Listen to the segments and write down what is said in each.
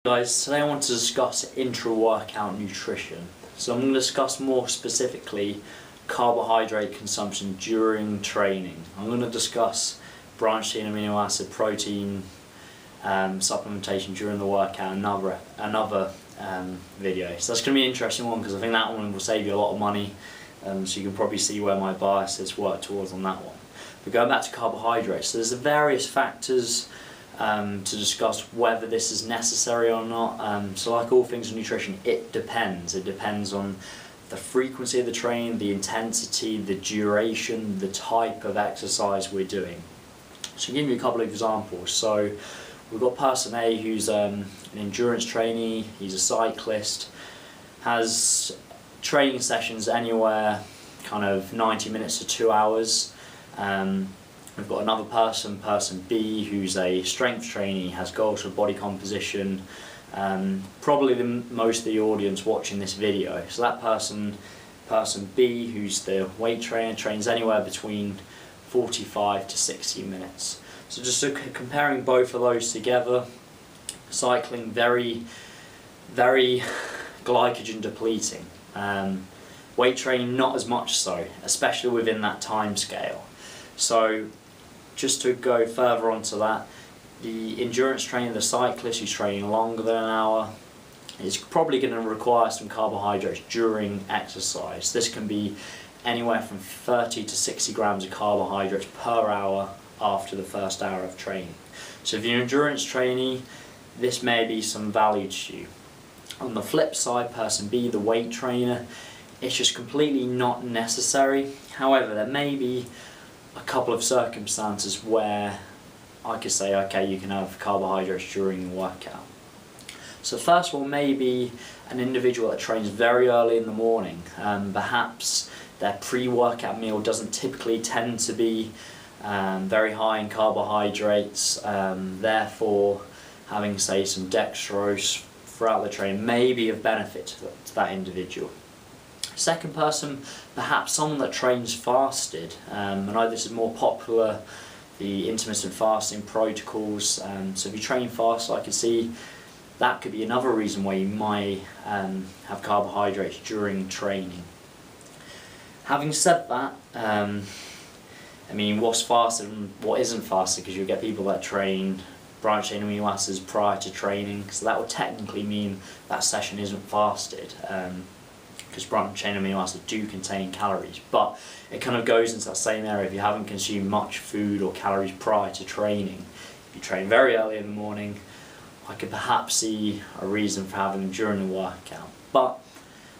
Guys, today I want to discuss intra-workout nutrition. So I'm going to discuss more specifically carbohydrate consumption during training. I'm going to discuss branched chain amino acid protein supplementation during the workout, another video. So that's going to be an interesting one because I think that one will save you a lot of money. So you can probably see where my biases work towards on that one. But going back to carbohydrates, so there's various factors to discuss whether this is necessary or not. So like all things in nutrition, it depends. It depends on the frequency of the training, the intensity, the duration, the type of exercise we're doing. So I'll give you a couple of examples. So we've got person A who's an endurance trainee, he's a cyclist, has training sessions anywhere kind of 90 minutes to 2 hours. We've got another person, person B, who's a strength trainee, has goals for body composition, probably most of the audience watching this video. So that person B, who's the weight trainer, trains anywhere between 45 to 60 minutes. So just comparing both of those together, cycling very glycogen depleting. Weight training not as much so, especially within that time scale. So just to go further onto that, the endurance trainer, the cyclist who's training longer than an hour, is probably going to require some carbohydrates during exercise. This can be anywhere from 30 to 60 grams of carbohydrates per hour after the first hour of training. So if you're an endurance trainee, this may be some value to you. On the flip side, person B, the weight trainer, it's just completely not necessary. However, there may be a couple of circumstances where I could say, okay, you can have carbohydrates during the workout. So first of all, maybe an individual that trains very early in the morning, perhaps their pre-workout meal doesn't typically tend to be very high in carbohydrates, therefore having, say, some dextrose throughout the training may be of benefit to that individual. Second person, perhaps someone that trains fasted. I know this is more popular, the intermittent fasting protocols. So if you train fast, I can see that could be another reason why you might have carbohydrates during training. Having said that, I mean, what's fasted and what isn't fasted, because you'll get people that train branched chain amino acids prior to training, so that would technically mean that session isn't fasted. Because branched chain amino acids do contain calories, but it kind of goes into that same area. If you haven't consumed much food or calories prior to training, if you train very early in the morning, I could perhaps see a reason for having them during the workout. But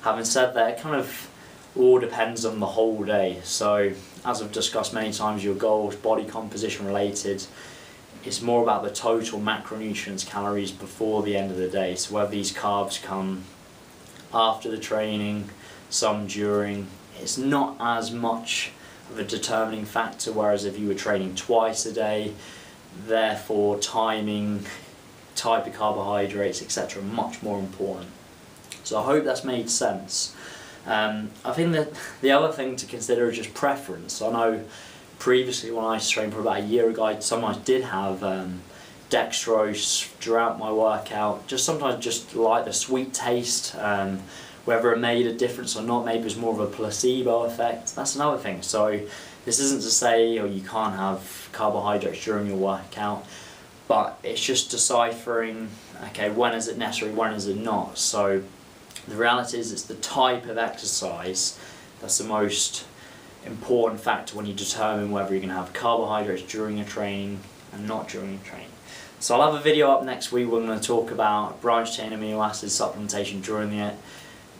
having said that, it kind of all depends on the whole day. So as I've discussed many times, your goals, body composition related, it's more about the total macronutrients, calories before the end of the day. So whether these carbs come after the training, some during, it's not as much of a determining factor, whereas if you were training twice a day, therefore timing, type of carbohydrates, etc. are much more important. So I hope that's made sense. I think that the other thing to consider is just preference. I know previously when I trained for about a year ago, I sometimes did have dextrose throughout my workout, sometimes just like the sweet taste, whether it made a difference or not, maybe it was more of a placebo effect. That's another thing. So this isn't to say you can't have carbohydrates during your workout, but it's just deciphering, okay, when is it necessary, when is it not. So the reality is it's the type of exercise that's the most important factor when you determine whether you're going to have carbohydrates during a training and not during a training. So I'll have a video up next week. We're going to talk about branched chain amino acid supplementation during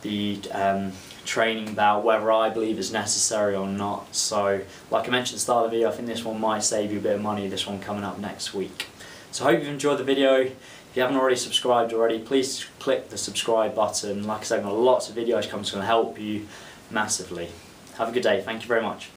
the training bout, whether I believe it's necessary or not. So like I mentioned at the start of the video, I think this one might save you a bit of money, this one coming up next week. So I hope you've enjoyed the video. If you haven't already subscribed already, please click the subscribe button. Like I said, I've got lots of videos coming, it's going to help you massively. Have a good day. Thank you very much.